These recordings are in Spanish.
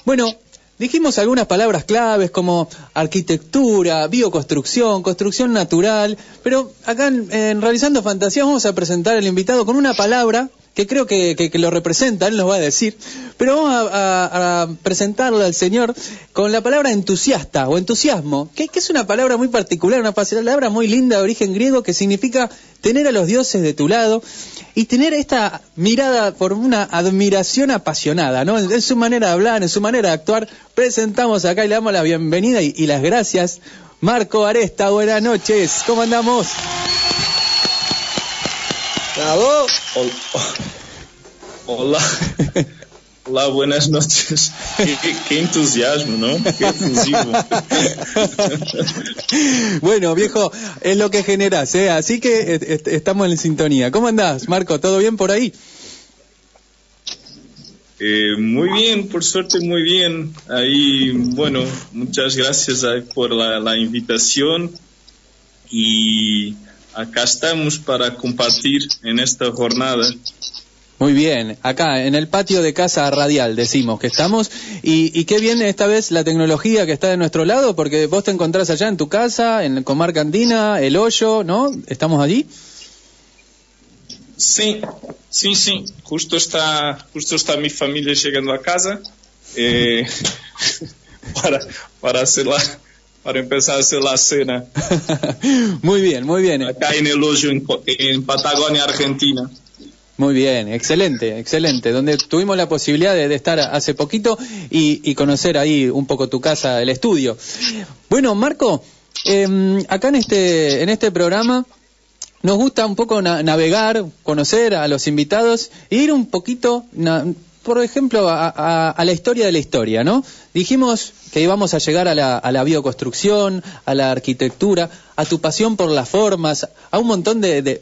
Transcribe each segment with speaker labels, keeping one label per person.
Speaker 1: Bueno, dijimos algunas palabras claves como arquitectura, bioconstrucción, construcción natural, pero acá en Realizando Fantasías vamos a presentar al invitado con una palabra que creo que lo representa, él nos va a decir, pero vamos a presentarlo al señor con la palabra entusiasta o entusiasmo, que es una palabra muy particular, una palabra muy linda de origen griego que significa tener a los dioses de tu lado y tener esta mirada por una admiración apasionada, ¿no? En su manera de hablar, en su manera de actuar. Presentamos acá y le damos la bienvenida y las gracias. Marco Aresta, buenas noches, ¿cómo andamos?
Speaker 2: Bravo. Hola. Hola, buenas noches. Qué entusiasmo, ¿no? Qué efusivo.
Speaker 1: Bueno, viejo, es lo que generás, ¿eh? Así que estamos en sintonía. ¿Cómo andás, Marco? ¿Todo bien por ahí?
Speaker 2: Muy bien, por suerte muy bien. Ahí, bueno, muchas gracias por la invitación y acá estamos para compartir en esta jornada.
Speaker 1: Muy bien, acá en el patio de Casa Radial decimos que estamos y qué bien esta vez la tecnología que está de nuestro lado, porque vos te encontrás allá en tu casa, en Comarca Andina, El Hoyo, ¿no? ¿Estamos allí?
Speaker 2: Sí. Justo está mi familia llegando a casa para empezar a hacer la cena.
Speaker 1: Muy bien.
Speaker 2: Acá en El Hoyo, en Patagonia, Argentina.
Speaker 1: Muy bien, excelente, donde tuvimos la posibilidad de estar hace poquito y conocer ahí un poco tu casa, el estudio. Bueno, Marco, acá en este programa nos gusta un poco navegar, conocer a los invitados e ir un poquito, por ejemplo, a la historia de la historia, ¿no? Dijimos que íbamos a llegar a la bioconstrucción, a la arquitectura, a tu pasión por las formas, a un montón de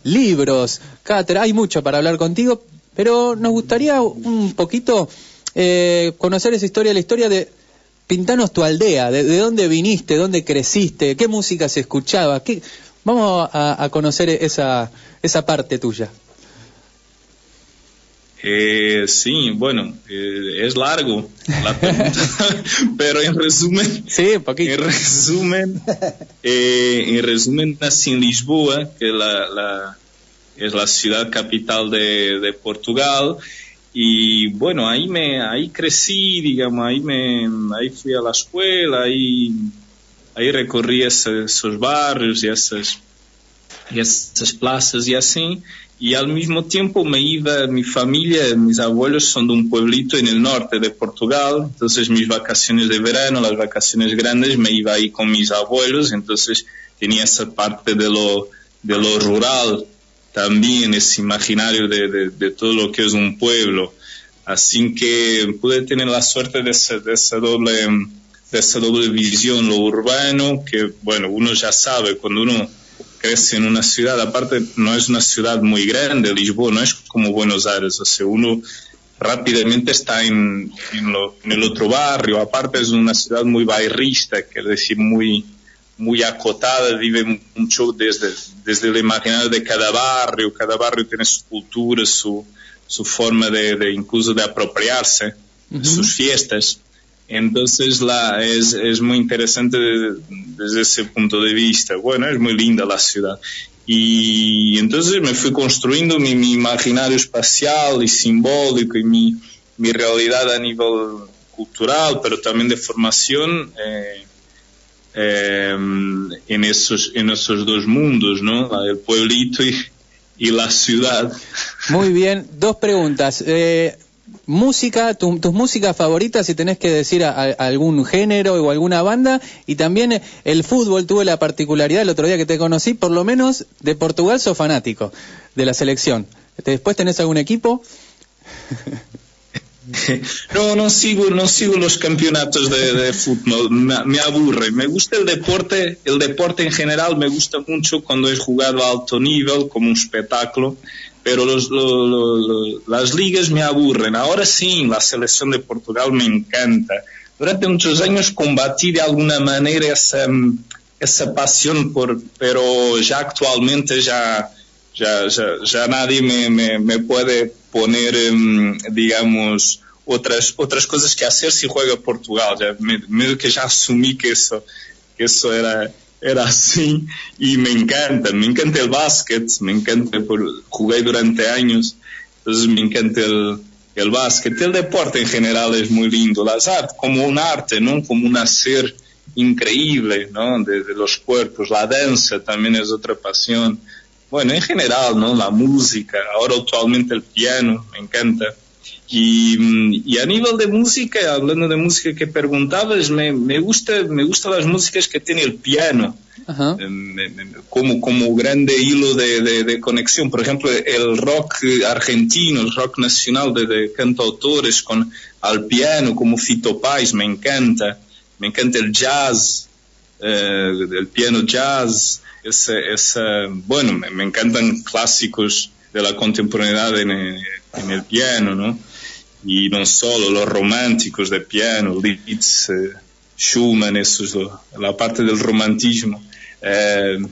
Speaker 1: libros, cátedra, hay mucho para hablar contigo, pero nos gustaría un poquito conocer esa historia, la historia de pintanos tu aldea, de dónde viniste, dónde creciste, qué música se escuchaba, vamos a conocer esa parte tuya.
Speaker 2: Sí, bueno, es largo la pregunta, pero en resumen,
Speaker 1: sí, un poquito.
Speaker 2: En resumen, nací en Lisboa, que es la ciudad capital de Portugal, y bueno, ahí crecí, digamos, ahí fui a la escuela, ahí recorrí esos barrios y esas plazas y así. Y al mismo tiempo mi familia, mis abuelos son de un pueblito en el norte de Portugal, entonces mis vacaciones de verano, las vacaciones grandes, me iba ahí con mis abuelos, entonces tenía esa parte de lo rural también, ese imaginario de todo lo que es un pueblo. Así que pude tener la suerte de esa doble visión, lo urbano, que bueno, uno ya sabe, cuando uno crece en una ciudad, aparte no es una ciudad muy grande, Lisboa no es como Buenos Aires, o sea, uno rápidamente está en el otro barrio, aparte es una ciudad muy bairrista, quiere decir muy acotada, vive mucho desde el imaginario de cada barrio tiene su cultura, su forma de incluso de apropiarse de sus fiestas. Entonces es muy interesante desde ese punto de vista. Bueno, es muy linda la ciudad. Y entonces me fui construyendo mi imaginario espacial y simbólico y mi realidad a nivel cultural, pero también de formación en esos dos mundos, ¿no? El pueblito y la ciudad.
Speaker 1: Muy bien, dos preguntas. Música, tus músicas favoritas, si tenés que decir algún género o alguna banda, y también el fútbol. Tuve la particularidad el otro día que te conocí, por lo menos de Portugal sos fanático de la selección. ¿Después tenés algún equipo?
Speaker 2: No sigo los campeonatos de fútbol, me aburre. Me gusta el deporte en general me gusta mucho cuando es jugado a alto nivel, como un espectáculo, pero las ligas me aburren. Ahora sí, la selección de Portugal me encanta. Durante muchos años combatí de alguna manera esa pasión, pero ya actualmente ya nadie me puede poner, digamos, outras coisas que hacer si juega Portugal. Já, meio que já assumi que isso era assim, e me encanta el básquet, juguei durante años, entonces me encanta el básquet. El deporte en general es muy lindo, las artes, como un arte, ¿no? Como un hacer increíble, ¿no? De los cuerpos, la danza también es otra pasión. Bueno, en general, ¿no? La música, ahora actualmente el piano, me encanta. Y a nivel de música, hablando de música que preguntabas, me gusta las músicas que tiene el piano.
Speaker 1: Ajá.
Speaker 2: Como grande hilo de conexión. Por ejemplo, el rock argentino, el rock nacional de cantautores al piano, como Fito Páez, me encanta el jazz, el piano jazz, bueno, me encantan clásicos de la contemporaneidad en el piano, ¿no? Y no solo los románticos de piano, Liszt, Schumann, eso es la parte del romantismo.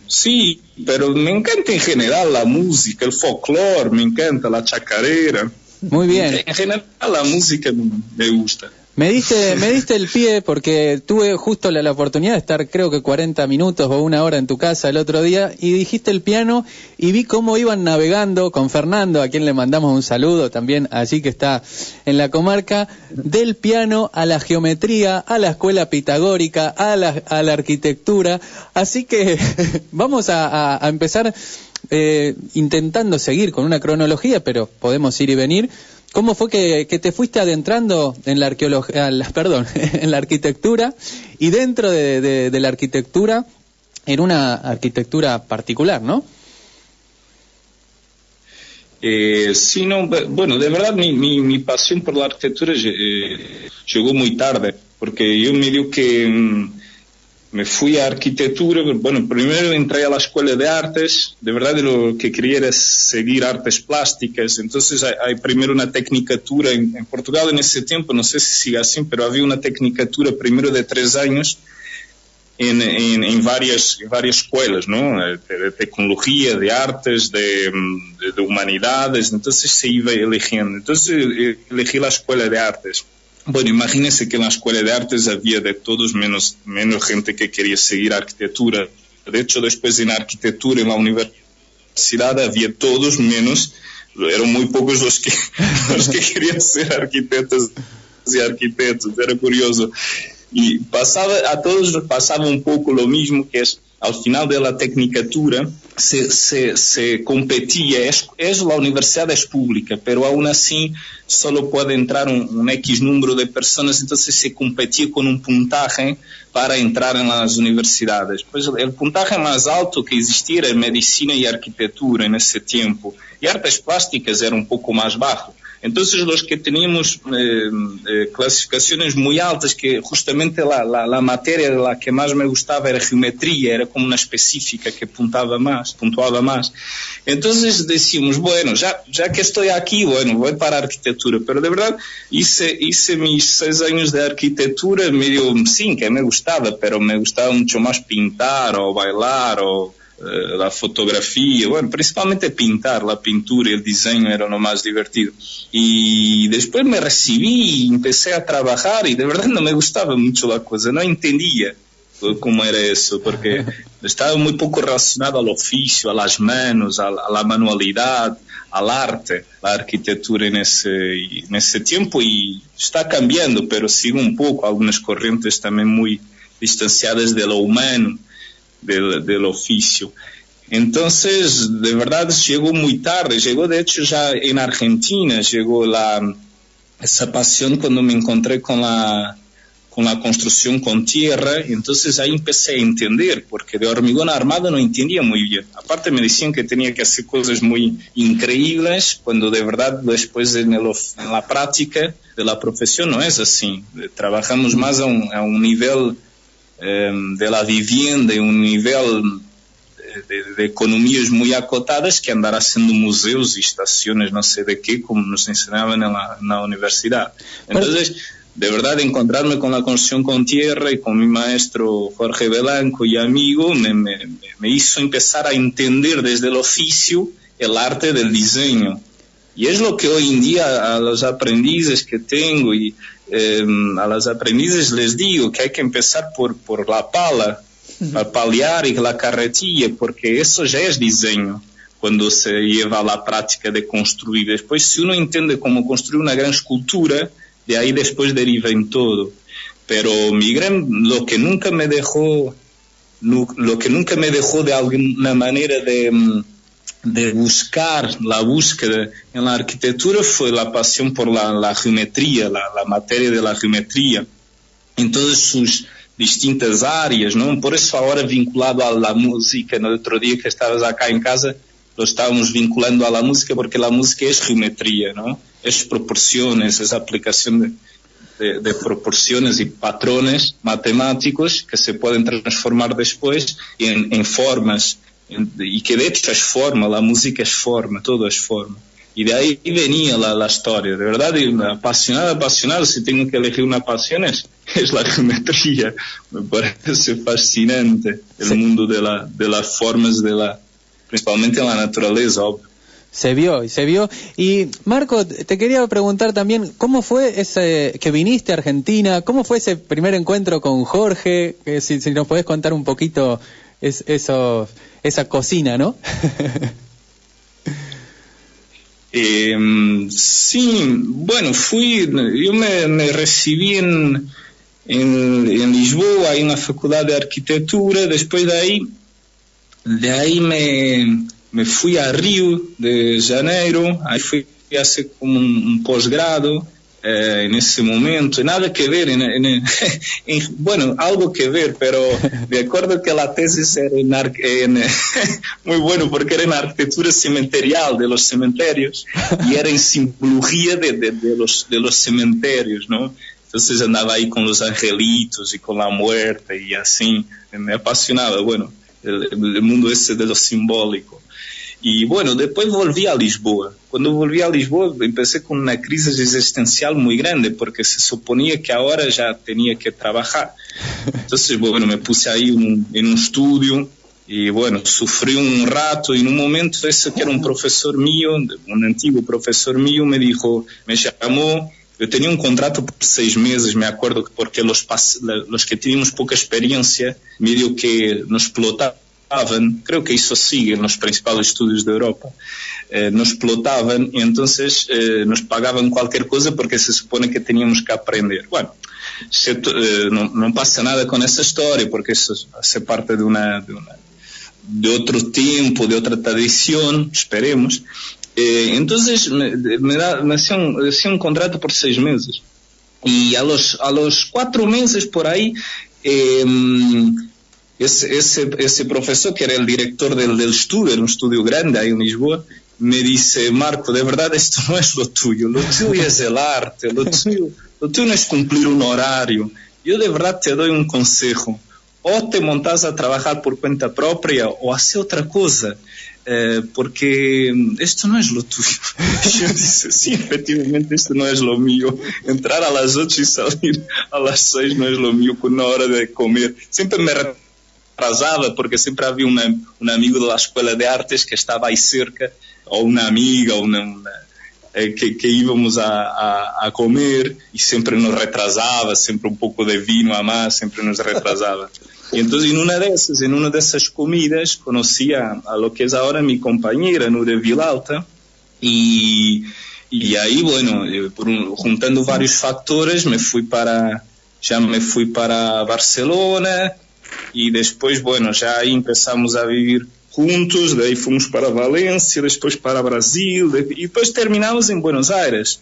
Speaker 2: Sí, pero me encanta en general la música, el folclore, me encanta la chacarera.
Speaker 1: Muy bien.
Speaker 2: En general la música me gusta.
Speaker 1: Me diste el pie porque tuve justo la oportunidad de estar creo que 40 minutos o una hora en tu casa el otro día y dijiste el piano y vi cómo iban navegando con Fernando, a quien le mandamos un saludo también allí que está en la comarca, del piano a la geometría, a la escuela pitagórica, a la arquitectura. Así que vamos a empezar intentando seguir con una cronología, pero podemos ir y venir. ¿Cómo fue que te fuiste adentrando en la en la arquitectura y dentro de la arquitectura, en una arquitectura particular, ¿no?
Speaker 2: Sí, no, bueno, de verdad mi pasión por la arquitectura llegó muy tarde, porque yo medio que me fui a arquitectura. Bueno, primero entré a la escuela de artes, de verdad lo que quería era seguir artes plásticas, entonces hay primero una tecnicatura en Portugal en ese tiempo, no sé si sigue así, pero había una tecnicatura primero de 3 años en varias escuelas, ¿no? De tecnología, de artes, de humanidades, entonces se iba eligiendo. Entonces elegí la escuela de artes. Bueno, imagínense que en la escuela de artes había de todos menos gente que quería seguir arquitectura. De hecho, después en arquitectura en la universidad había todos menos, eran muy pocos los que querían ser arquitectos y arquitectos, era curioso. Y a todos nos pasaba un poco lo mismo, que es al final de la tecnicatura se competía, la universidad es pública, pero aún así solo puede entrar un X número de personas, entonces se competía con un puntaje para entrar en las universidades. Pues el puntaje más alto que existía era medicina y arquitectura en ese tiempo, y artes plásticas era un poco más bajo. Entonces los que teníamos clasificaciones muy altas, que justamente la materia de la que más me gustaba era geometría, era como una específica que puntuaba más. Entonces decimos, bueno, ya que estoy aquí, bueno, voy para arquitectura, pero de verdad hice mis 6 años de arquitectura medio, sí, que me gustaba, pero me gustaba mucho más pintar o bailar o la fotografía, bueno, principalmente pintar, la pintura y el diseño era lo más divertido. Y después me recibí y empecé a trabajar y de verdad no me gustaba mucho la cosa, no entendía cómo era eso, porque estaba muy poco relacionado al oficio, a las manos, a la manualidad, al arte, la arquitectura en ese tiempo, y está cambiando, pero sigue un poco algunas corrientes también muy distanciadas de lo humano, del oficio. Entonces, de verdad, llegó muy tarde, llegó de hecho ya en Argentina, llegó esa pasión cuando me encontré con la construcción con tierra. Entonces ahí empecé a entender, porque de hormigón armado no entendía muy bien. Aparte me decían que tenía que hacer cosas muy increíbles, cuando de verdad después en la práctica de la profesión no es así. Trabajamos más a un nivel de la vivienda, un nivel de economías muy acotadas, que andar haciendo museos y estaciones no sé de qué, como nos enseñaban en la universidad. Entonces, de verdad, encontrarme con la construcción con tierra y con mi maestro Jorge Belanco y amigo me hizo empezar a entender desde el oficio el arte del diseño. Y es lo que hoy en día a los aprendices que tengo y a los aprendices les digo que hay que empezar por la pala, para paliar y la carretilla, porque eso ya es diseño cuando se lleva a la práctica de construir. Después, si uno entiende cómo construir una gran escultura, de ahí después deriva en todo. Pero lo que nunca me dejó de alguna manera de buscar la búsqueda en la arquitectura fue la pasión por la geometría, la materia de la geometría, en todas sus distintas áreas, ¿no? Por eso ahora vinculado a la música, el otro día que estabas acá en casa, lo estábamos vinculando a la música porque la música es geometría, ¿no? Es proporciones, es aplicación de proporciones y patrones matemáticos que se pueden transformar después en formas, y que de hecho es forma, la música es forma, todo es forma. Y de ahí venía la historia, de verdad, apasionado, si tengo que elegir una pasión es la geometría. Me parece fascinante el mundo de las formas, principalmente en la naturaleza, obvio.
Speaker 1: Se vio. Y Marco, te quería preguntar también, ¿cómo fue ese que viniste a Argentina? ¿Cómo fue ese primer encuentro con Jorge? Si nos podés contar un poquito esa cocina, ¿no?
Speaker 2: Sí, bueno, yo me recibí en Lisboa, en la Facultad de Arquitectura. Después de ahí me fui a Río de Janeiro, ahí fui a hacer como un posgrado en ese momento, nada que ver, bueno, algo que ver, pero me acuerdo que la tesis era muy bueno porque era en arquitectura cementerial de los cementerios y era en simbología de los cementerios, ¿no? Entonces andaba ahí con los angelitos y con la muerte y así, me apasionaba, bueno, el mundo ese de lo simbólico. Y bueno, después volví a Lisboa. Cuando volví a Lisboa empecé con una crisis existencial muy grande porque se suponía que ahora ya tenía que trabajar. Entonces, bueno, me puse ahí en un estudio y bueno, sufrí un rato y en un momento ese que era un profesor mío, un antiguo profesor mío, me llamó. Yo tenía un contrato por 6 meses, me acuerdo, porque los que teníamos poca experiencia, medio que nos explotaban. Creo que eso sigue en los principales estudios de Europa, nos explotaban y entonces nos pagaban cualquier cosa porque se supone que teníamos que aprender. Bueno, no pasa nada con esa historia porque eso hace parte de otro tiempo, de otra tradición, esperemos. Entonces me hacía un contrato por 6 meses y a los 4 meses por ahí ese profesor, que era el director del estudio, era un estudio grande ahí en Lisboa, me dice: Marco, de verdad esto no es lo tuyo es el arte, lo tuyo no es cumplir un horario. Yo de verdad te doy un consejo: o te montas a trabajar por cuenta propia o hace otra cosa, porque esto no es lo tuyo. Yo dije: sí, efectivamente esto no es lo mío, entrar a las 8 y salir a las 6 no es lo mío, con una hora de comer. Siempre me atrasaba porque siempre había un amigo de la escuela de artes que estaba ahí cerca, o una amiga, que íbamos a comer y siempre nos retrasaba, siempre un poco de vino a más, siempre nos retrasaba. Y entonces en una de esas comidas conocí a lo que es ahora mi compañera, Núria Vilalta, y ahí, bueno, juntando varios factores, me fui para Barcelona. Y después, bueno, ya ahí empezamos a vivir juntos, de ahí fuimos para Valencia, después para Brasil, y después terminamos en Buenos Aires,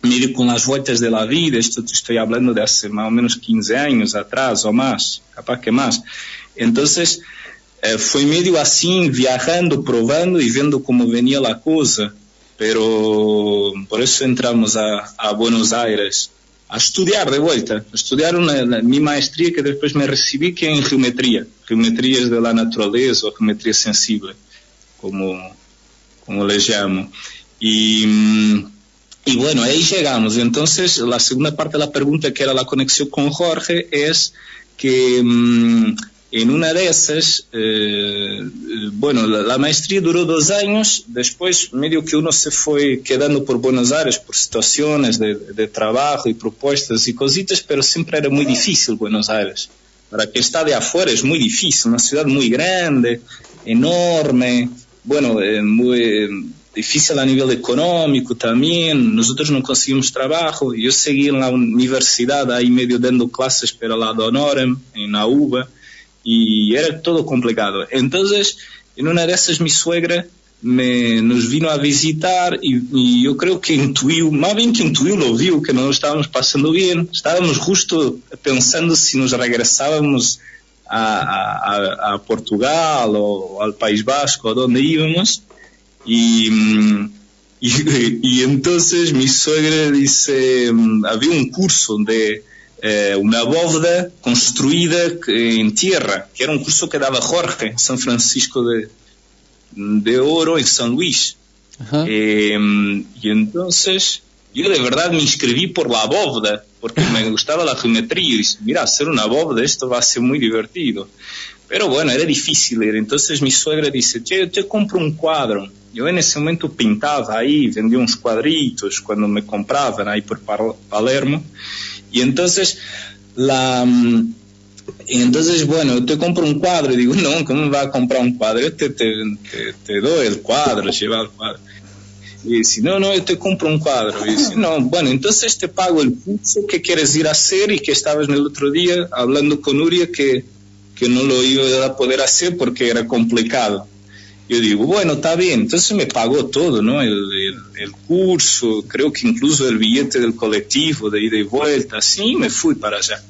Speaker 2: medio con las vueltas de la vida. Esto te estoy hablando de hace más o menos 15 años atrás o más, capaz que más. Entonces, fue medio así, viajando, probando y viendo cómo venía la cosa, pero por eso entramos a Buenos Aires a estudiar de vuelta, a estudiar mi maestría, que después me recibí, que en geometrías de la naturaleza o geometría sensible, como les llamo. Y bueno, ahí llegamos. Entonces, la segunda parte de la pregunta, que era la conexión con Jorge, es que en una de esas bueno, la maestría duró 2 años, después medio que uno se fue quedando por Buenos Aires por situaciones de trabajo y propuestas y cositas, pero siempre era muy difícil Buenos Aires. Para que está de afuera es muy difícil, una ciudad muy grande, enorme, bueno, muy difícil a nivel económico también. Nosotros no conseguimos trabajo, yo seguí en la universidad ahí medio dando clases para la Honorem, en la UBA, y era todo complicado. Entonces, en una de esas mi suegra nos vino a visitar y yo creo que intuiu, más bien que intuiu, lo vio, que no lo estábamos pasando bien. Estábamos justo pensando si nos regresábamos a Portugal o al País Vasco, a donde íbamos. Y entonces mi suegra dice, había un curso de una bóveda construida en tierra, que era un curso que daba Jorge en San Francisco de Oro, en San Luis. Y entonces yo de verdad me inscribí por la bóveda, porque me gustaba la geometría, y dije, mira, hacer una bóveda, esto va a ser muy divertido. Pero bueno, era difícil ir. Entonces mi suegra dice, yo te compro un cuadro. Yo en ese momento pintaba ahí, vendía unos cuadritos cuando me compraban ahí por Palermo. Y entonces, bueno, yo te compro un cuadro. Y digo, no, ¿cómo me va a comprar un cuadro? Yo te doy el cuadro, lleva el cuadro. Y dice, no, yo te compro un cuadro. Y dice, no, bueno, entonces te pago el curso que quieres ir a hacer y que estabas el otro día hablando con Nuria que no lo iba a poder hacer porque era complicado. Yo digo, bueno, está bien. Entonces me pagó todo, ¿no? El curso, creo que incluso el billete del colectivo de ida y vuelta, así me fui para allá.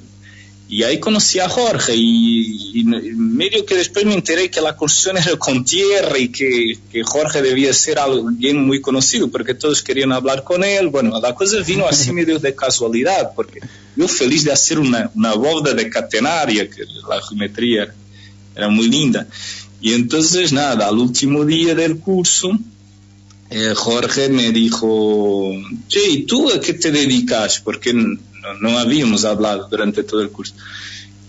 Speaker 2: Y ahí conocí a Jorge y medio que después me enteré que la construcción era con tierra y que Jorge debía ser alguien muy conocido porque todos querían hablar con él. Bueno, la cosa vino así medio de casualidad, porque yo feliz de hacer una bóveda de catenaria, que la geometría era muy linda. Y entonces nada, al último día del curso, Jorge me dijo, che, ¿y tú a qué te dedicas? Porque no habíamos hablado durante todo el curso.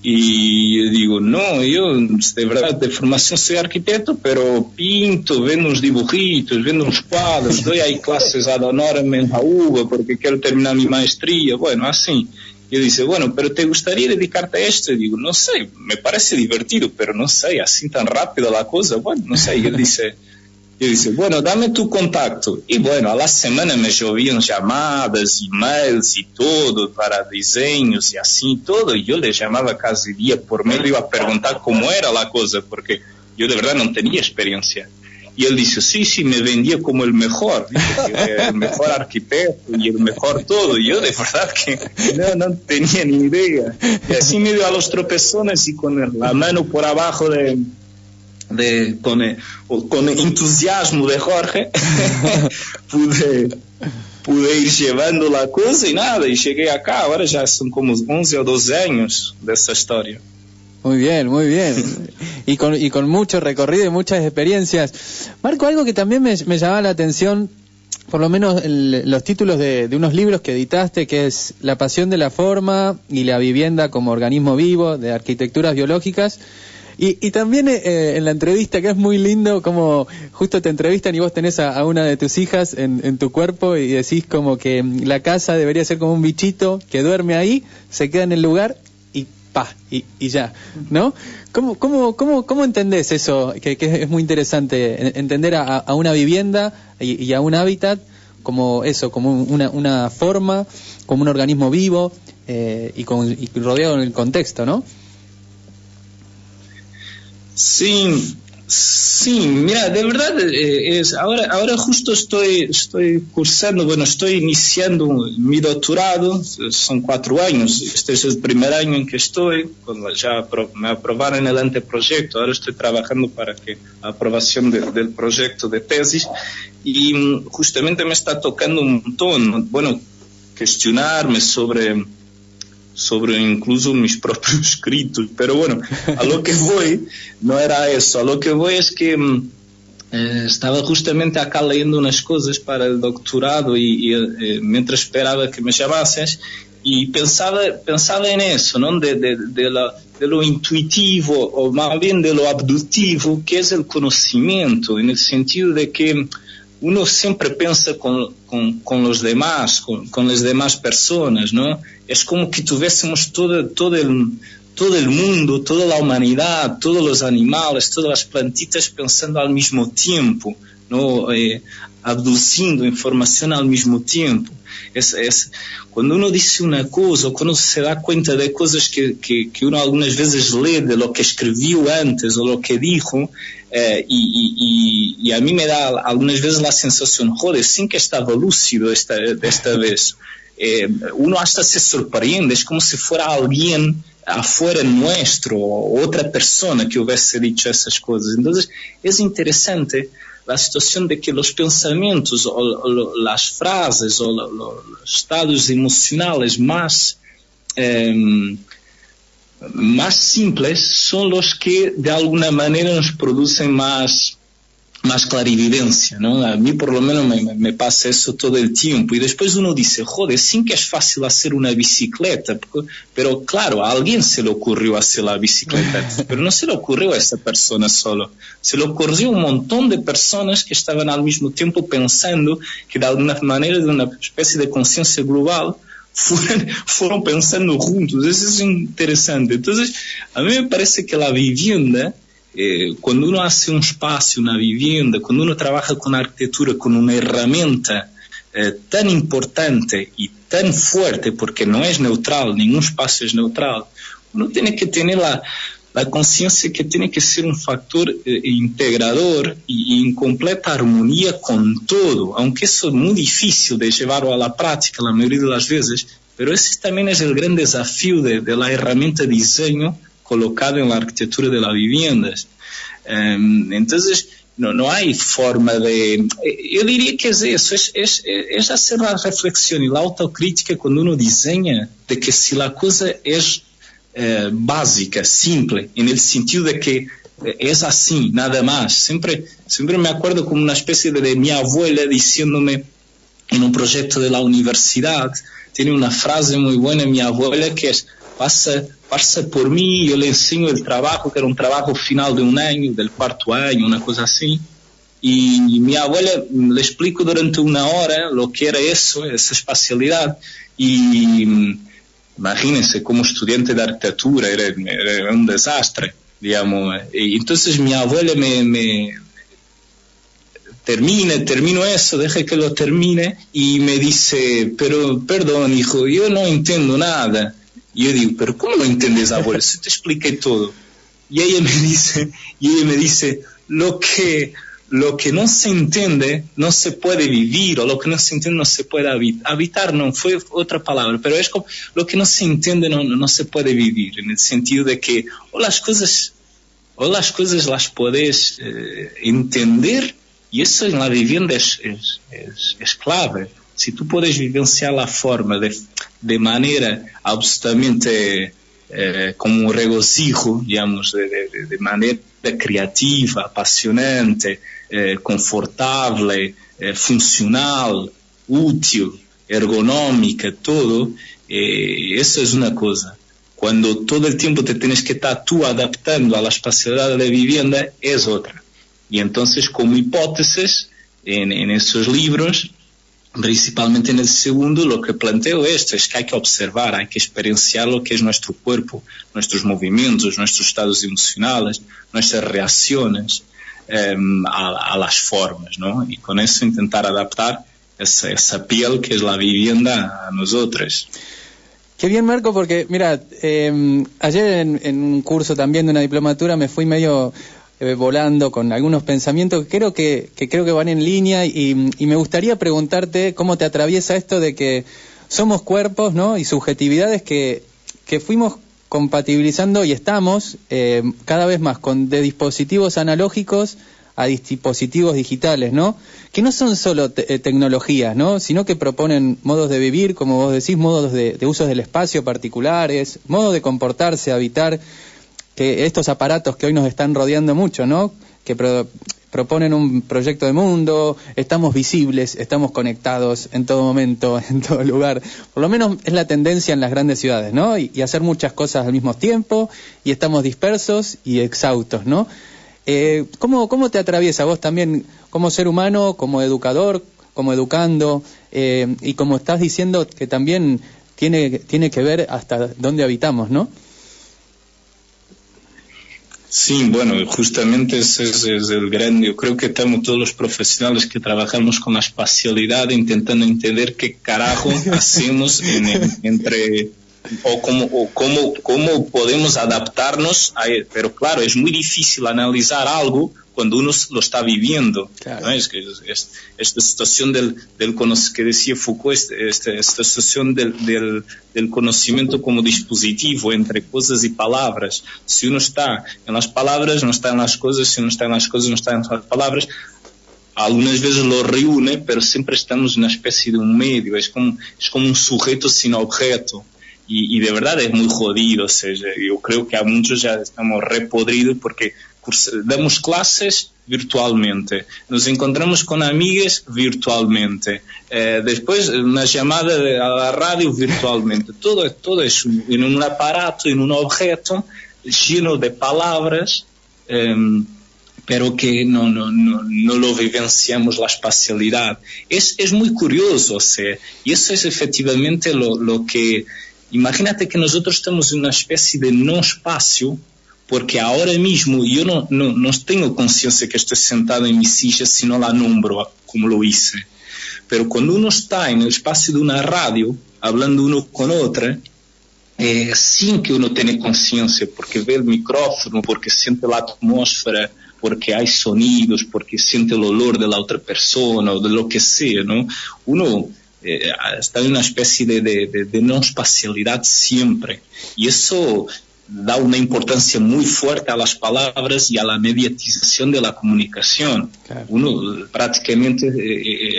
Speaker 2: Y yo digo, no, yo de verdad de formación soy arquitecto, pero pinto, vendo unos dibujitos, vendo unos cuadros, doy ahí clases ad honorem en la UBA porque quiero terminar mi maestría, bueno, así. Yo dice, bueno, pero ¿te gustaría dedicarte a esto? Y digo, no sé, me parece divertido, pero no sé, así tan rápido la cosa, bueno, no sé. Yo dice, bueno, dame tu contacto. Y bueno, a la semana me llovían llamadas, emails y todo para diseños y así todo. Y yo le llamaba casi día por medio, iba a preguntar cómo era la cosa, porque yo de verdad no tenía experiencia. Y él dice, sí, me vendía como el mejor, el mejor arquitecto y el mejor todo. Y yo de verdad que no tenía ni idea. Y así medio a los tropezones y con la mano por abajo con el entusiasmo de Jorge, pude ir llevando la cosa y nada, y llegué acá. Ahora ya son como 11 o 12 años de esa historia.
Speaker 1: Muy bien, muy bien. Y con mucho recorrido y muchas experiencias. Marco, algo que también me llama la atención, por lo menos los títulos de unos libros que editaste, que es La pasión de la forma y la vivienda como organismo vivo, de arquitecturas biológicas. Y también en la entrevista, que es muy lindo, como justo te entrevistan y vos tenés a una de tus hijas en tu cuerpo y decís como que la casa debería ser como un bichito que duerme ahí, se queda en el lugar y ya, ¿no? ¿Cómo entendés eso? Que es muy interesante, entender a una vivienda y a un hábitat como eso, como una forma, como un organismo vivo y rodeado en el contexto, ¿no?
Speaker 2: Sí, mira, de verdad ahora justo estoy cursando, bueno, estoy iniciando mi doctorado, son 4 años, este es el primer año en que estoy, ya me aprobaron el anteproyecto, ahora estoy trabajando para que la aprobación del proyecto de tesis y justamente me está tocando un montón, bueno, cuestionarme sobre incluso mis propios escritos, pero bueno, a lo que voy no era eso, a lo que voy es que estaba justamente acá leyendo unas cosas para el doctorado y mientras esperaba que me llamases y pensaba en eso, ¿no? de lo intuitivo o más bien de lo abductivo, que es el conocimiento, en el sentido de que uno siempre piensa con los demás, con las demás personas, ¿no? Es como que tuviésemos todo el mundo, toda la humanidad, todos los animales, todas las plantitas pensando al mismo tiempo, ¿no? Abduciendo información al mismo tiempo. Cuando uno dice una cosa, cuando se da cuenta de cosas que uno algunas veces lee de lo que escribió antes o lo que dijo, y a mí me da algunas veces la sensación, joder, sin que estaba lúcido esta vez. Uno hasta se sorprende, es como si fuera alguien afuera nuestro, o otra persona que hubiese dicho esas cosas. Entonces es interesante la situación de que los pensamientos o las frases o los estados emocionales más simples son los que de alguna manera nos producen más clarividencia, ¿no? A mí por lo menos me pasa eso todo el tiempo, y después uno dice, joder, sí que es fácil hacer una bicicleta, pero claro, a alguien se le ocurrió hacer la bicicleta, pero no se le ocurrió a esa persona solo, se le ocurrió a un montón de personas que estaban al mismo tiempo pensando, que de alguna manera, de una especie de conciencia global, fueron pensando juntos. Eso es interesante. Entonces, a mí me parece que la vivienda, cuando uno hace un espacio, una vivienda, cuando uno trabaja con arquitectura, con una herramienta tan importante y tan fuerte, porque no es neutral, ningún espacio es neutral, uno tiene que tener la conciencia que tiene que ser un factor integrador y en completa armonía con todo, aunque eso es muy difícil de llevarlo a la práctica la mayoría de las veces, pero ese también es el gran desafío de la herramienta de diseño colocado en la arquitectura de las viviendas. Entonces, no hay forma de... Yo diría que es eso, es hacer la reflexión y la autocrítica cuando uno diseña, de que si la cosa es básica, simple, en el sentido de que es así, nada más. Siempre me acuerdo como una especie de mi abuela diciéndome en un proyecto de la universidad, tiene una frase muy buena mi abuela que es, pasa por mí, yo le enseño el trabajo, que era un trabajo final de un año, del cuarto año, una cosa así, y mi abuela le explico durante una hora lo que era eso, esa espacialidad, y imagínense, como estudiante de arquitectura era un desastre, digamos, y entonces mi abuela me termino eso, deja que lo termine, y me dice, pero perdón hijo, yo no entiendo nada. Y yo digo, pero ¿cómo no entiendes, abuela? Si te expliqué todo. Y ella me dice, lo que no se entiende no se puede vivir, o lo que no se entiende no se puede habitar. Habitar no fue otra palabra, pero es como lo que no se entiende no se puede vivir, en el sentido de que o las cosas las puedes entender, y eso en la vivienda es clave. Si tú puedes vivenciar la forma de manera absolutamente como un regocijo, digamos, de manera creativa, apasionante, confortable, funcional, útil, ergonómica, todo, eso es una cosa. Cuando todo el tiempo te tienes que estar tú adaptando a la espacialidad de la vivienda, es otra. Y entonces, como hipótesis, en esos libros, principalmente en el segundo, lo que planteo es que hay que observar, hay que experienciar lo que es nuestro cuerpo, nuestros movimientos, nuestros estados emocionales, nuestras reacciones a las formas, ¿no? Y con eso intentar adaptar esa piel que es la vivienda a nosotros.
Speaker 1: Qué bien, Marco, porque mira, ayer en un curso también de una diplomatura me fui medio volando con algunos pensamientos que creo que van en línea, y me gustaría preguntarte cómo te atraviesa esto de que somos cuerpos, ¿no? Y subjetividades que fuimos compatibilizando y estamos cada vez más de dispositivos analógicos a dispositivos digitales, ¿no? Que no son solo tecnologías, ¿no? Sino que proponen modos de vivir, como vos decís, modos de usos del espacio particulares, modos de comportarse, habitar, que estos aparatos que hoy nos están rodeando mucho, ¿no? Que proponen un proyecto de mundo, estamos visibles, estamos conectados en todo momento, en todo lugar. Por lo menos es la tendencia en las grandes ciudades, ¿no? Y hacer muchas cosas al mismo tiempo, y estamos dispersos y exhaustos, ¿no? ¿Cómo te atraviesa vos también como ser humano, como educador, como educando, y como estás diciendo que también tiene que ver hasta dónde habitamos, ¿no?
Speaker 2: Sí, bueno, justamente ese es el gran, yo creo que estamos todos los profesionales que trabajamos con la espacialidad intentando entender qué carajo hacemos cómo podemos adaptarnos a él. Pero claro, es muy difícil analizar algo cuando uno lo está viviendo.
Speaker 1: Claro.
Speaker 2: ¿No? Es que esta situación que decía Foucault, esta situación del conocimiento como dispositivo entre cosas y palabras. Si uno está en las palabras, no está en las cosas; si uno está en las cosas, no está en las palabras. Algunas veces lo reúne, pero siempre estamos en una especie de un medio. Es como un sujeto sin objeto. Y de verdad es muy jodido. O sea, yo creo que a muchos ya estamos repodridos porque damos clases virtualmente, nos encontramos con amigas virtualmente, después una llamada a la radio virtualmente. Todo es en un aparato, en un objeto lleno de palabras, pero que no lo vivenciamos la espacialidad. Es muy curioso, o sea, y eso es efectivamente lo que... Imagínate que nosotros estamos en una especie de no espacio, porque ahora mismo yo no tengo conciencia que estoy sentado en mi silla si no la nombro como lo hice. Pero cuando uno está en el espacio de una radio, hablando uno con otra, sin que uno tenga conciencia, porque ve el micrófono, porque siente la atmósfera, porque hay sonidos, porque siente el olor de la otra persona o de lo que sea, ¿no? Uno... está en una especie de no espacialidad siempre, y eso da una importancia muy fuerte a las palabras y a la mediatización de la comunicación. Claro. Uno prácticamente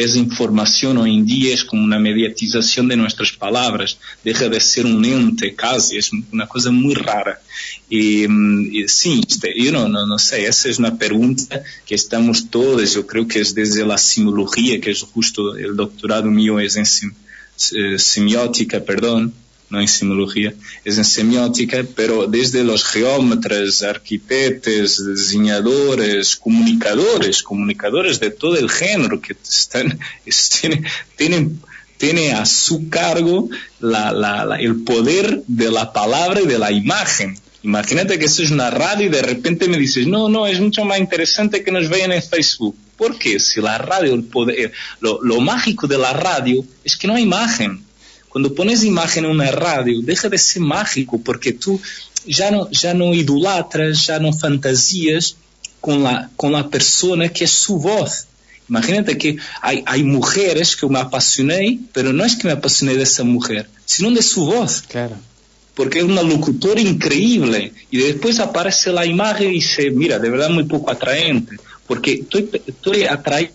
Speaker 2: es información hoy en día, es como una mediatización de nuestras palabras, deja de ser un ente casi, es una cosa muy rara. Y sí, yo no sé, esa es una pregunta que estamos todos, yo creo que es desde la semiología, que es justo el doctorado mío, es en semiótica, no en semiología, es en semiótica, pero desde los geómetras, arquitectos, diseñadores, comunicadores de todo el género que tienen a su cargo el poder de la palabra y de la imagen. Imagínate que eso es una radio y de repente me dices, no, es mucho más interesante que nos vean en Facebook. ¿Por qué? Si la radio, el poder, lo mágico de la radio es que no hay imagen. Cuando pones imagen en una radio, deja de ser mágico, porque tú ya no idolatras, ya no fantasías con la persona que es su voz. Imagínate que hay mujeres que me apasioné, pero no es que me apasioné de esa mujer, sino de su voz.
Speaker 1: Claro.
Speaker 2: Porque es una locutora increíble, y después aparece la imagen y dice, mira, de verdad muy poco atraente, porque estoy atraído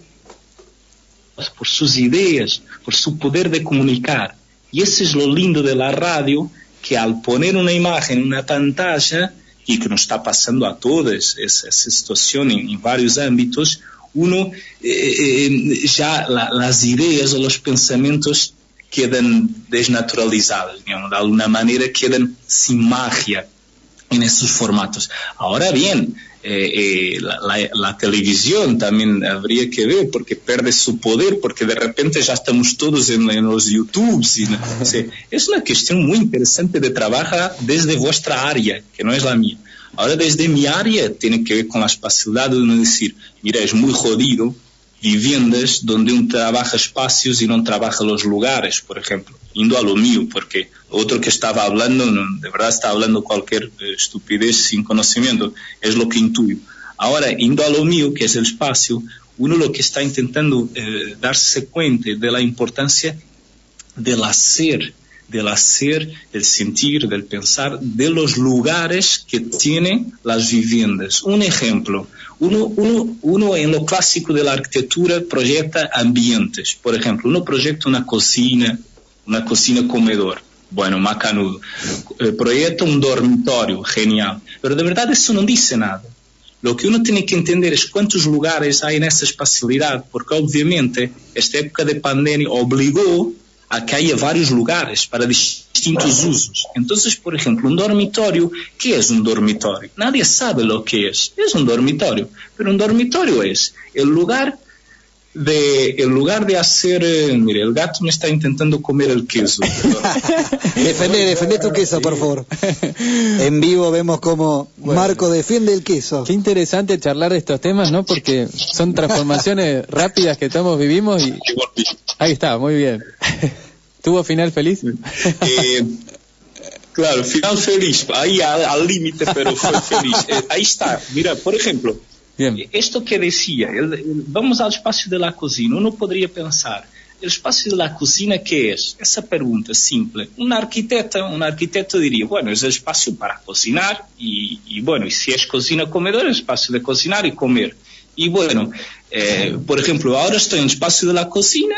Speaker 2: por sus ideas, por su poder de comunicar. Y eso es lo lindo de la radio, que al poner una imagen en una pantalla, y que nos está pasando a todos esa situación en varios ámbitos, uno ya las ideas o los pensamientos quedan desnaturalizados, digamos, de alguna manera quedan sin magia en esos formatos. Ahora bien, la televisión también habría que ver, porque pierde su poder, porque de repente ya estamos todos en los YouTubes. O sea, es una cuestión muy interesante de trabajar desde vuestra área, que no es la mía. Ahora, desde mi área, tiene que ver con la espacialidad de uno decir, mira, es muy jodido viviendas donde uno trabaja espacios y no trabaja los lugares, por ejemplo, indo a lo mío, porque otro que estaba hablando, de verdad está hablando cualquier estupidez sin conocimiento, es lo que intuyo. Ahora, indo a lo mío, que es el espacio, uno lo que está intentando darse cuenta de la importancia del hacer, del sentir, del pensar, de los lugares que tienen las viviendas. Un ejemplo, uno en lo clásico de la arquitectura proyecta ambientes. Por ejemplo, uno proyecta una cocina comedor. Bueno, macanudo. Proyecta un dormitorio, genial. Pero de verdad eso no dice nada. Lo que uno tiene que entender es cuántos lugares hay en esa espacialidad, porque obviamente esta época de pandemia obligó a que haya varios lugares para distintos usos. Entonces, por ejemplo, un dormitorio, ¿qué es un dormitorio? Nadie sabe lo que es un dormitorio, pero un dormitorio es el lugar de hacer, mire, el gato me está intentando comer el queso.
Speaker 3: Defendé tu queso, por favor. En vivo vemos cómo Marco defiende el queso.
Speaker 1: Qué interesante charlar de estos temas, ¿no? Porque son transformaciones rápidas que todos vivimos y ahí está, muy bien. ¿Tuvo final feliz?
Speaker 2: Claro, final feliz, ahí al límite, pero fue feliz. Ahí está, mira, por ejemplo, bien. Esto que decía, vamos al espacio de la cocina, uno podría pensar, ¿el espacio de la cocina qué es? Esa pregunta es simple. Un arquitecto diría, bueno, es el espacio para cocinar y bueno, y si es cocina-comedor, es el espacio de cocinar y comer. Y bueno, por ejemplo, ahora estoy en el espacio de la cocina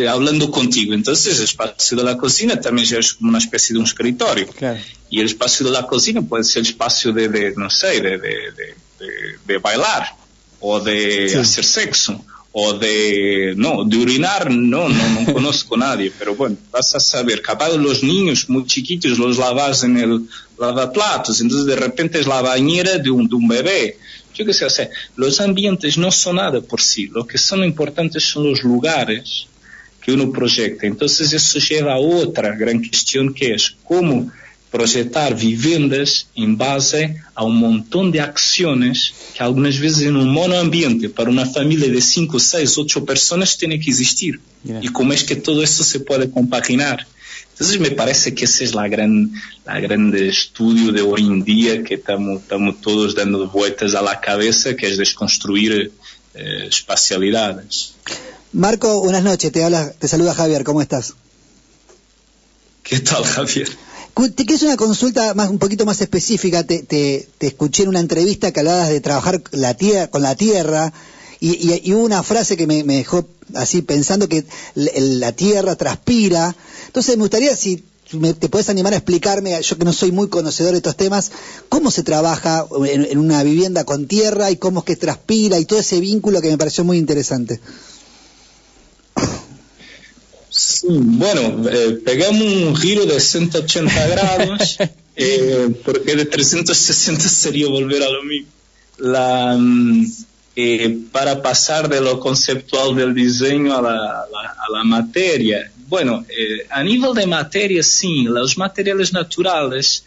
Speaker 2: hablando contigo, entonces el espacio de la cocina también ya es como una especie de un escritorio. Claro. Y el espacio de la cocina puede ser el espacio de no sé, de bailar o de hacer sexo o de urinar, no conozco a nadie, pero bueno, vas a saber, capaz los niños muy chiquitos los lavas en el lavaplatos, entonces de repente es la bañera de un bebé. Yo qué sé, o sea, los ambientes no son nada por sí, lo que son importantes son los lugares que uno proyecta. Entonces eso lleva a otra gran cuestión, que es cómo proyectar viviendas en base a un montón de acciones que algunas veces en un monoambiente para una familia de 5, 6, 8 personas tiene que existir. Y cómo es que todo eso se puede compaginar. Entonces me parece que ese es la gran estudio de hoy en día, que estamos todos dando vueltas a la cabeza, que es desconstruir espacialidades.
Speaker 3: Marco, buenas noches, te saluda Javier, ¿cómo estás?
Speaker 2: ¿Qué tal, Javier?
Speaker 3: Te quiero hacer una consulta un poquito más específica. Te escuché en una entrevista que hablabas de trabajar con la tierra y hubo una frase que me dejó así pensando, que la tierra transpira. Entonces me gustaría si te puedes animar a explicarme, yo que no soy muy conocedor de estos temas, cómo se trabaja en una vivienda con tierra y cómo es que transpira y todo ese vínculo que me pareció muy interesante.
Speaker 2: Sí, bueno, pegamos un giro de 180 grados, porque de 360 sería volver a lo mismo. Para pasar de lo conceptual del diseño a la materia. Bueno, a nivel de materia, sí, los materiales naturales,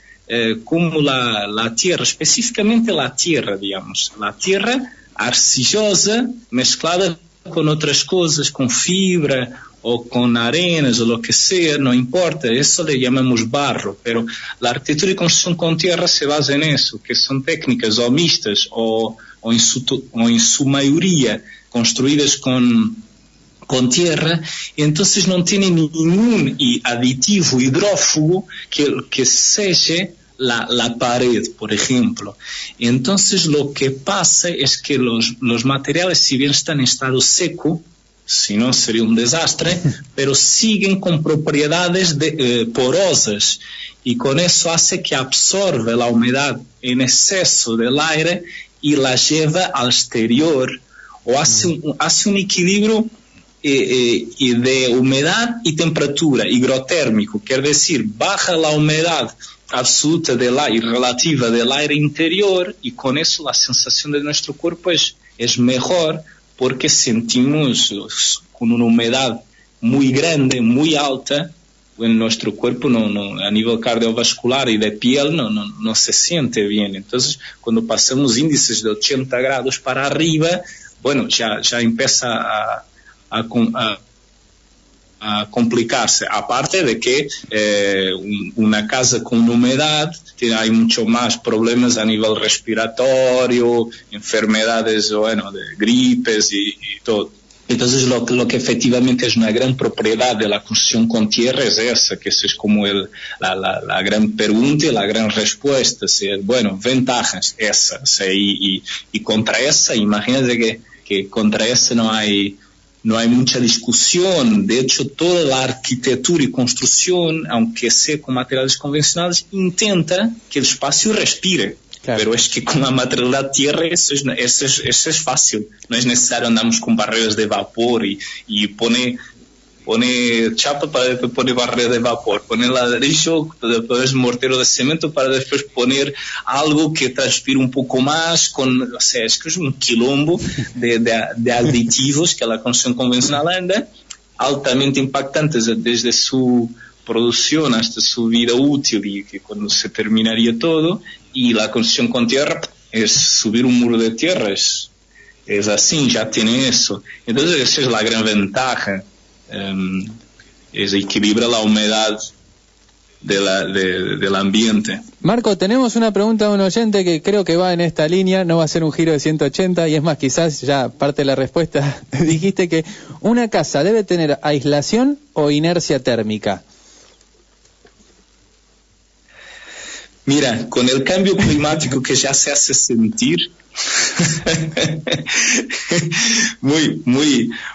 Speaker 2: como la tierra, específicamente la tierra, digamos, la tierra arcillosa mezclada con otras cosas, con fibra o con arenas o lo que sea, no importa, eso le llamamos barro, pero la arquitectura y construcción con tierra se basa en eso, que son técnicas o mixtas o en su mayoría construidas con tierra, y entonces no tiene ningún aditivo hidrófugo que selle la pared, por ejemplo. Entonces lo que pasa es que los materiales, si bien están en estado seco, si no sería un desastre, pero siguen con propiedades porosas, y con eso hace que absorbe la humedad en exceso del aire y la lleva al exterior, o hace un equilibrio de humedad y temperatura, higrotérmico, quiere decir, baja la humedad absoluta del aire, relativa del aire interior, y con eso la sensación de nuestro cuerpo es mejor, porque sentimos con una humedad muy grande, muy alta, en nuestro cuerpo a nivel cardiovascular y de piel no se siente bien. Entonces, cuando pasamos índices de 80 grados para arriba, bueno, ya empieza a complicarse. Aparte de que una casa con humedad hay mucho más problemas a nivel respiratorio, enfermedades, bueno, de gripes y todo. Entonces lo que efectivamente es una gran propiedad de la construcción con tierra es esa, que eso es como la gran pregunta y la gran respuesta. Bueno, ventajas, esa. Y contra esa, imagínate que contra esa no hay mucha discusión. De hecho, toda la arquitectura y construcción, aunque sea con materiales convencionales, intenta que el espacio respire.
Speaker 1: Claro.
Speaker 2: Pero es que con la materialidad tierra eso es fácil. No es necesario andamos con barreras de vapor y pone chapa para después poner barrera de vapor, pone ladrillo, después mortero de cemento para después poner algo que transpire un poco más, o sea, es que es un quilombo de aditivos que la construcción convencional anda, altamente impactantes desde su producción hasta su vida útil y que cuando se terminaría todo, y la construcción con tierra es subir un muro de tierra, es así, ya tiene eso. Entonces esa es la gran ventaja. Es equilibra la humedad del ambiente.
Speaker 1: Marco, tenemos una pregunta de un oyente que creo que va en esta línea, no va a ser un giro de 180 y es más, quizás ya parte de la respuesta. Dijiste que una casa debe tener aislación o inercia térmica.
Speaker 2: Mira, con el cambio climático que ya se hace sentir, muy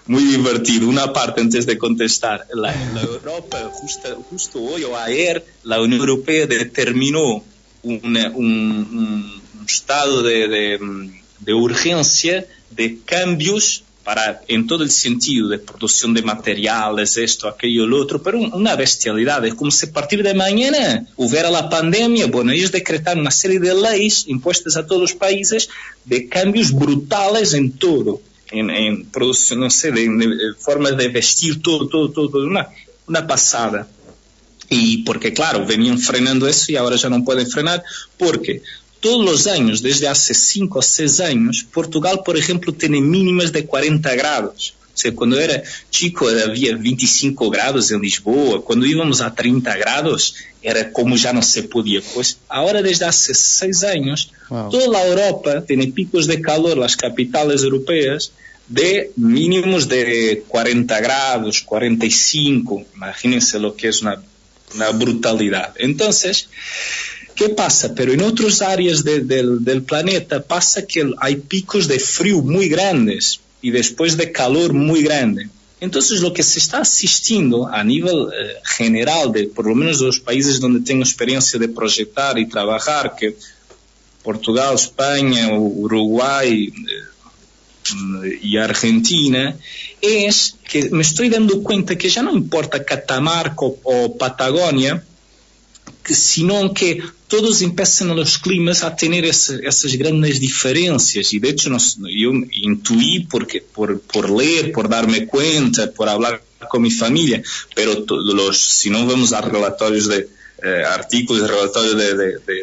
Speaker 2: divertido. Una parte antes de contestar. La Europa, justo hoy o ayer, la Unión Europea determinó un estado de urgencia de cambios en todo el sentido de producción de materiales, esto, aquello, lo otro, pero una bestialidad. Es como si a partir de mañana hubiera la pandemia. Bueno, ellos decretaron una serie de leyes impuestas a todos los países de cambios brutales en todo, en producción, no sé, de formas de vestir, todo, una pasada. Y porque, claro, venían frenando eso y ahora ya no pueden frenar, porque todos los años, desde hace 5 o 6 años, Portugal, por ejemplo, tiene mínimas de 40 grados. O sea, cuando era chico había 25 grados en Lisboa. Cuando íbamos a 30 grados, era como ya no se podía. Pues ahora, desde hace 6 años, wow, toda la Europa tiene picos de calor, las capitales europeas, de mínimos de 40 grados, 45. Imagínense lo que es una brutalidad. Entonces, ¿qué pasa? Pero en otras áreas del planeta pasa que hay picos de frío muy grandes y después de calor muy grande. Entonces lo que se está asistiendo a nivel general, por lo menos de los países donde tengo experiencia de proyectar y trabajar, que Portugal, España, Uruguay y Argentina, es que me estoy dando cuenta que ya no importa Catamarca o Patagonia, sino que todos empiezan los climas a tener esas grandes diferencias. Y de hecho yo intuí por leer, por darme cuenta, por hablar con mi familia, pero si no vamos a relatorios de artículos, relatorios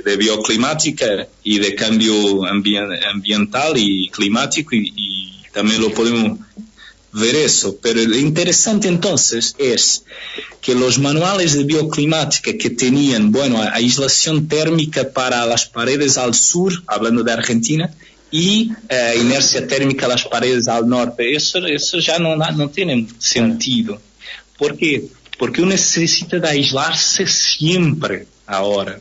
Speaker 2: de bioclimática y de cambio ambiental y climático, y también lo podemos ver eso. Pero lo interesante entonces es que los manuales de bioclimática que tenían, aislación térmica para las paredes al sur, hablando de Argentina, y inercia térmica a las paredes al norte, eso ya no tiene sentido. ¿Por qué? Porque uno necesita de aislarse siempre ahora.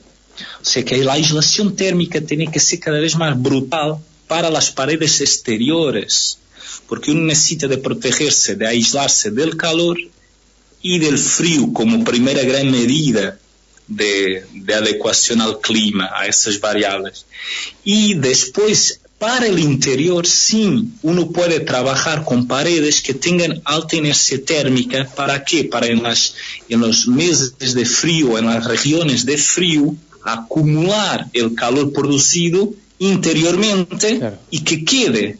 Speaker 2: O sea que la aislación térmica tiene que ser cada vez más brutal para las paredes exteriores, porque uno necesita de protegerse, de aislarse del calor y del frío como primera gran medida de adecuación al clima, a esas variables. Y después, para el interior, sí, uno puede trabajar con paredes que tengan alta inercia térmica. ¿Para qué? Para en los meses de frío, en las regiones de frío, acumular el calor producido interiormente, claro, y que quede,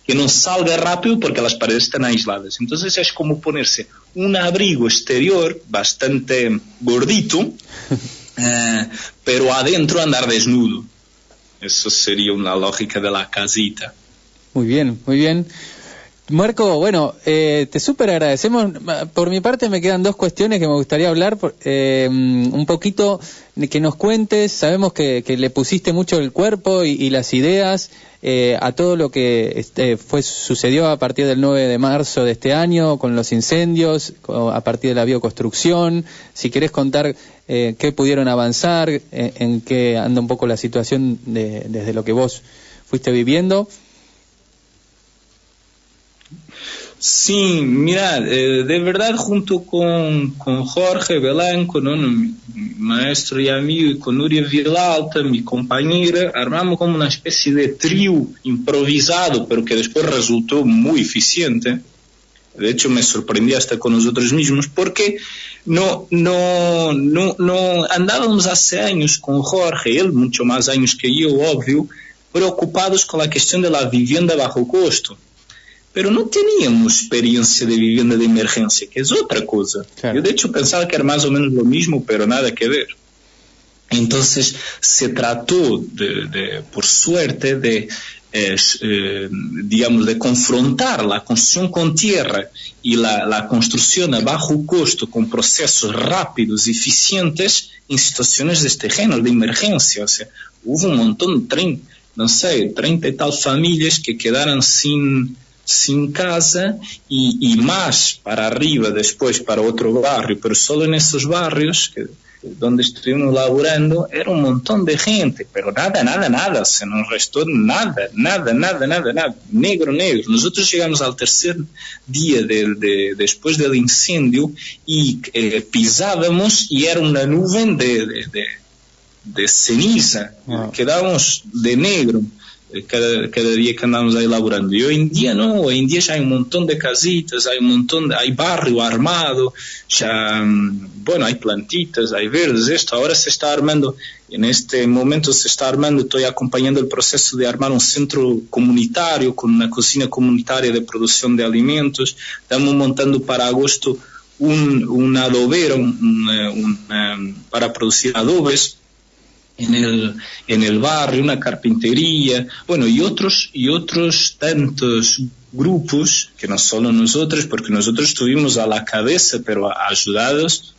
Speaker 2: que no salga rápido porque las paredes están aisladas. Entonces es como ponerse un abrigo exterior bastante gordito, pero adentro andar desnudo. Eso sería una lógica de la casita.
Speaker 1: Muy bien, muy bien. Marco, te súper agradecemos. Por mi parte me quedan 2 cuestiones que me gustaría hablar. Un poquito que nos cuentes, sabemos que le pusiste mucho el cuerpo y las ideas a todo lo que sucedió a partir del 9 de marzo de este año, con los incendios, a partir de la bioconstrucción. Si querés contar qué pudieron avanzar, en qué anda un poco la situación desde lo que vos fuiste viviendo.
Speaker 2: Sí, mira, de verdad junto con Jorge Belanco, ¿no? Mi maestro y amigo, y con Núria Vilalta, mi compañera, armamos como una especie de trío improvisado, pero que después resultó muy eficiente. De hecho, me sorprendí hasta con nosotros mismos, porque no andábamos hace años con Jorge, él mucho más años que yo, obvio, preocupados con la cuestión de la vivienda bajo costo. Pero no teníamos experiencia de vivienda de emergencia, que es otra cosa. Claro. Yo de hecho pensaba que era más o menos lo mismo, pero nada que ver. Entonces se trató, por suerte, digamos, de confrontar la construcción con tierra y la construcción a bajo costo con procesos rápidos y eficientes en situaciones de este género, de emergencia. O sea, hubo un montón, 30 y tal familias que quedaron sin casa y más para arriba después para otro barrio, pero solo en esos barrios donde estuvimos laburando era un montón de gente, pero nada, se nos restó nada, negro. Nosotros llegamos al tercer día después del incendio y pisábamos y era una nube de ceniza, quedábamos de negro. Cada día que andamos ahí laburando. Y hoy en día no, hoy en día ya hay un montón de casitas, hay barrio armado, ya, bueno, hay plantitas, hay verdes, esto ahora se está armando, en este momento se está armando, estoy acompañando el proceso de armar un centro comunitario con una cocina comunitaria de producción de alimentos. Estamos montando para agosto un adobero para producir adobes en el barrio, una carpintería, bueno, y otros tantos grupos, que no solo nosotros, porque nosotros estuvimos a la cabeza, pero ayudados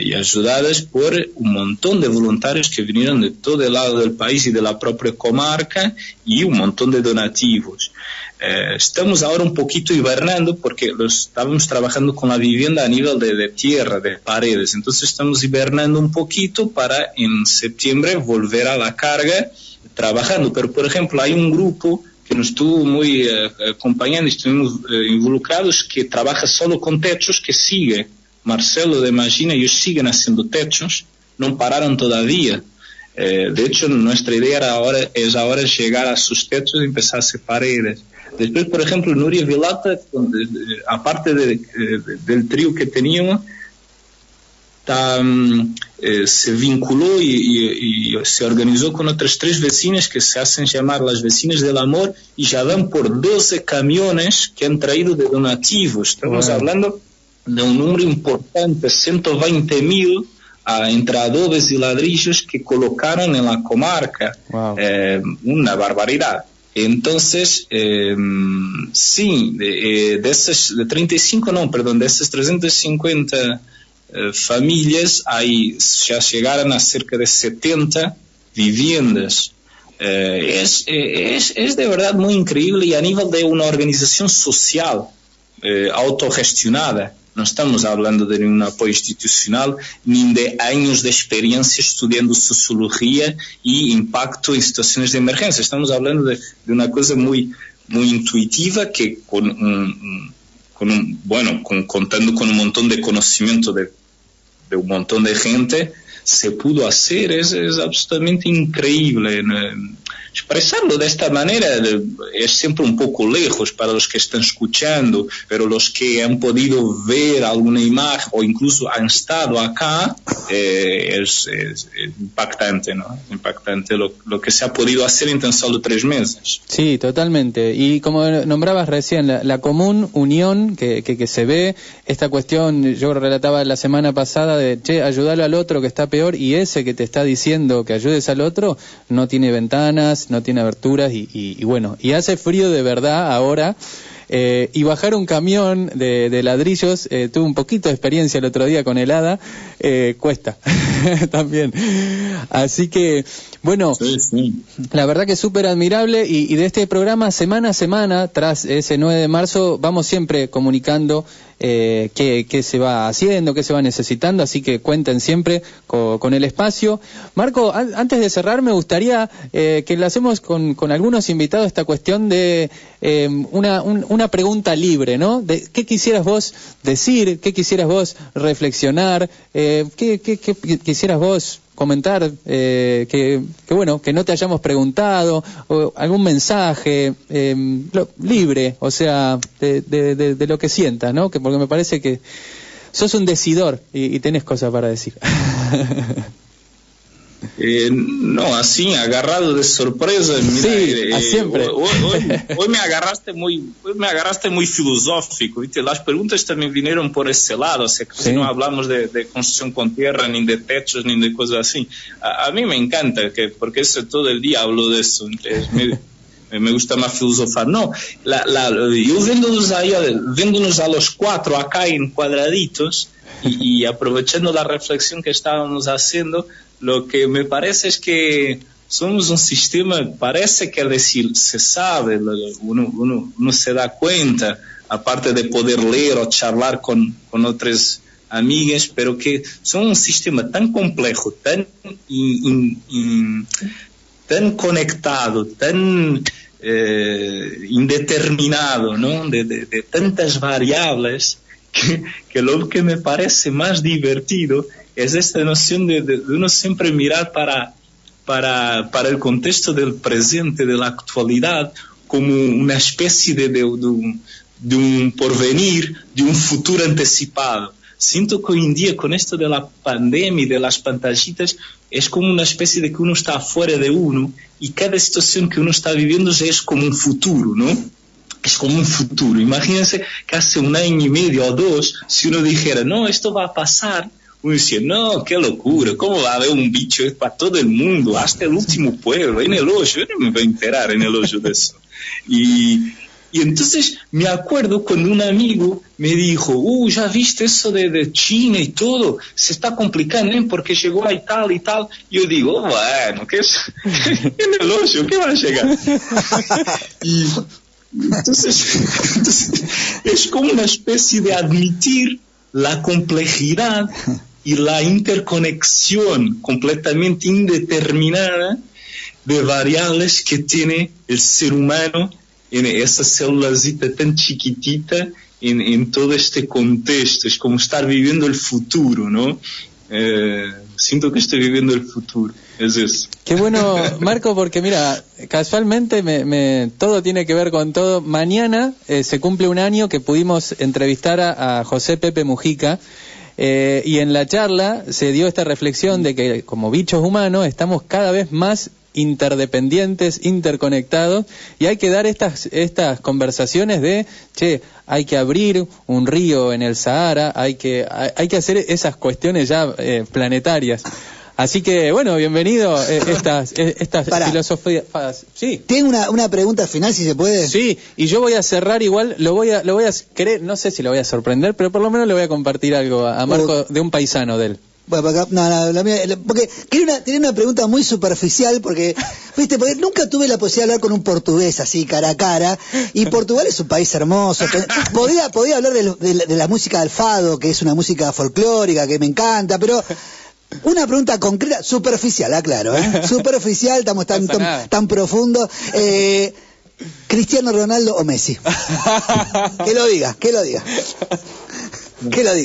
Speaker 2: y ayudadas por un montón de voluntarios que vinieron de todo el lado del país y de la propia comarca, y un montón de donativos. Estamos ahora un poquito hibernando porque estábamos trabajando con la vivienda a nivel de tierra, de paredes, entonces estamos hibernando un poquito para en septiembre volver a la carga trabajando. Pero por ejemplo hay un grupo que nos estuvo muy acompañando, estuvimos involucrados, que trabaja solo con techos, que sigue, Marcelo de Magina, ellos siguen haciendo techos, no pararon todavía. De hecho nuestra idea es ahora llegar a sus techos y empezar a hacer paredes. Después, por ejemplo, Núria Vilalta, aparte del trío que teníamos, se vinculó y se organizó con otras 3 vecinas que se hacen llamar las vecinas del amor, y ya dan por 12 camiones que han traído de donativos. Estamos hablando de un número importante, 120.000 entre adobes y ladrillos que colocaron en la comarca. Una barbaridad. Entonces, sí, de esas 350 familias, ya llegaron a cerca de 70 viviendas. Es de verdad muy increíble, y a nivel de una organización social autogestionada. No estamos hablando de ningún apoyo institucional, ni de años de experiencia estudiando sociología y impacto en situaciones de emergencia. Estamos hablando de una cosa muy intuitiva, que contando con un montón de conocimiento de un montón de gente, se pudo hacer. Es absolutamente increíble. Expresarlo de esta manera es siempre un poco lejos para los que están escuchando, pero los que han podido ver alguna imagen o incluso han estado acá, es impactante, ¿no? Impactante lo que se ha podido hacer en tan solo 3 meses.
Speaker 1: Sí, totalmente. Y como nombrabas recién, la común unión que se ve, esta cuestión, yo relataba la semana pasada de, ayudarle al otro que está peor, y ese que te está diciendo que ayudes al otro no tiene ventanas, no tiene aberturas y bueno, y hace frío de verdad ahora, y bajar un camión de ladrillos, tuve un poquito de experiencia el otro día con helada, cuesta también, así que bueno, sí. La verdad que es súper admirable, y de este programa semana a semana, tras ese 9 de marzo, vamos siempre comunicando qué se va haciendo, qué se va necesitando, así que cuenten siempre con el espacio. Marco, antes de cerrar me gustaría que le hacemos con algunos invitados esta cuestión de una pregunta libre, ¿no? De qué quisieras vos decir, qué quisieras vos reflexionar, qué quisieras vos comentar, que bueno, que no te hayamos preguntado, o algún mensaje libre, o sea, de lo que sientas, ¿no? Porque me parece que sos un decidor y tenés cosas para decir.
Speaker 2: No, así, agarrado de sorpresa. Mira,
Speaker 1: sí, siempre.
Speaker 2: Hoy me agarraste muy filosófico, ¿viste? Las preguntas también vinieron por ese lado, o sea, sí. No hablamos de construcción con tierra, ni de techos, ni de cosas así. A mí me encanta, porque todo el día hablo de eso, entonces me gusta más filosofar. No, yo viéndonos a los cuatro acá en cuadraditos y aprovechando la reflexión que estábamos haciendo, lo que me parece es que somos un sistema, parece que decir, se sabe, uno se da cuenta, aparte de poder leer o charlar con otras amigas, pero que son un sistema tan complejo, tan conectado, tan indeterminado, ¿no? De tantas variables, que lo que me parece más divertido es esta noción de uno siempre mirar para el contexto del presente, de la actualidad, como una especie de un porvenir, de un futuro anticipado. Siento que hoy en día, con esto de la pandemia y de las pantallitas, es como una especie de que uno está afuera de uno y cada situación que uno está viviendo ya es como un futuro, ¿no? Es como un futuro. Imagínense que hace 1 año y medio o 2, si uno dijera, no, esto va a pasar, uno decía, no, qué locura, ¿cómo va a haber un bicho para todo el mundo, hasta el último pueblo, en el hoyo? Yo no me voy a enterar en el hoyo de eso. Y entonces me acuerdo cuando un amigo me dijo, ¿ya viste eso de China y todo? Se está complicando, ¿eh? Porque llegó ahí tal y tal. Y yo digo, bueno, ¿qué es? En el hoyo, ¿qué va a llegar? Y entonces es como una especie de admitir la complejidad y la interconexión completamente indeterminada de variables que tiene el ser humano en esa célulacita tan chiquitita en todo este contexto. Es como estar viviendo el futuro, ¿no? Siento que estoy viviendo el futuro, es eso.
Speaker 1: Qué bueno, Marco, porque mira, casualmente todo tiene que ver con todo. Mañana se cumple 1 año que pudimos entrevistar a José Pepe Mujica, y en la charla se dio esta reflexión de que como bichos humanos estamos cada vez más interdependientes, interconectados, y hay que dar estas conversaciones de, hay que abrir un río en el Sahara, hay que hacer esas cuestiones ya planetarias. Así que, bueno, bienvenido estas filosofías. Sí.
Speaker 3: Tengo una pregunta final, si se puede.
Speaker 1: Sí, y yo voy a cerrar igual, lo voy a querer, no sé si lo voy a sorprender, pero por lo menos le voy a compartir algo a Marco de un paisano de él.
Speaker 3: Bueno, porque tenía una pregunta muy superficial, porque nunca tuve la posibilidad de hablar con un portugués así cara a cara, y Portugal es un país hermoso. Podía hablar de la música del fado, que es una música folclórica que me encanta, pero una pregunta concreta, superficial, aclaro, superficial, estamos tan profundo. ¿Cristiano Ronaldo o Messi? Que lo diga. Que lo diga.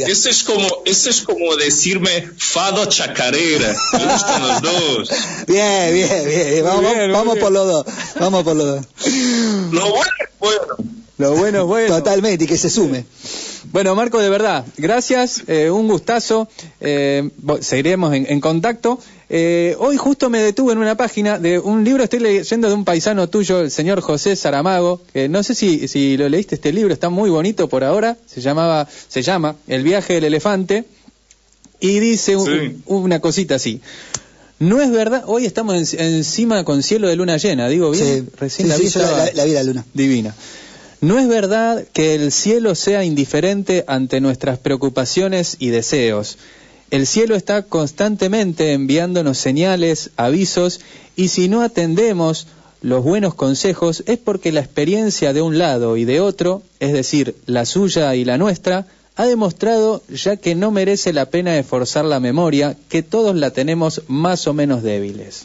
Speaker 2: Eso es como decirme fado chacarera. Me gustan los dos.
Speaker 3: Bien. Vamos por los dos.
Speaker 2: Lo bueno es bueno.
Speaker 3: Totalmente, y que se sume.
Speaker 1: Bueno, Marco, de verdad, gracias, un gustazo, seguiremos en contacto. Hoy justo me detuve en una página de un libro, estoy leyendo de un paisano tuyo, el señor José Saramago, que no sé si lo leíste, este libro está muy bonito por ahora, se llama El viaje del elefante, y dice una cosita así. No es verdad, hoy estamos encima con cielo de luna llena, digo bien, recién la vi
Speaker 3: la luna.
Speaker 1: Divina. No es verdad que el cielo sea indiferente ante nuestras preocupaciones y deseos. El cielo está constantemente enviándonos señales, avisos, y si no atendemos los buenos consejos es porque la experiencia de un lado y de otro, es decir, la suya y la nuestra, ha demostrado ya que no merece la pena esforzar la memoria, que todos la tenemos más o menos débiles.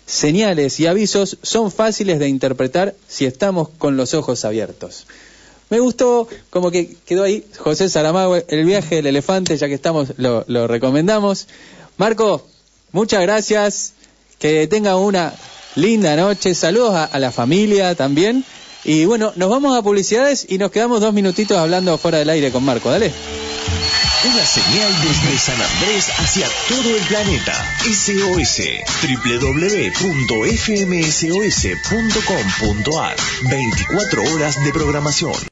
Speaker 1: Señales y avisos son fáciles de interpretar si estamos con los ojos abiertos. Me gustó, como que quedó ahí José Saramago, El viaje del elefante, ya que estamos, lo recomendamos. Marco, muchas gracias, que tenga una linda noche, saludos a la familia también. Y bueno, nos vamos a publicidades y nos quedamos 2 minutitos hablando fuera del aire con Marco, dale.
Speaker 4: Una señal desde San Andrés hacia todo el planeta. SOS, www.fmsos.com.ar. 24 horas de programación.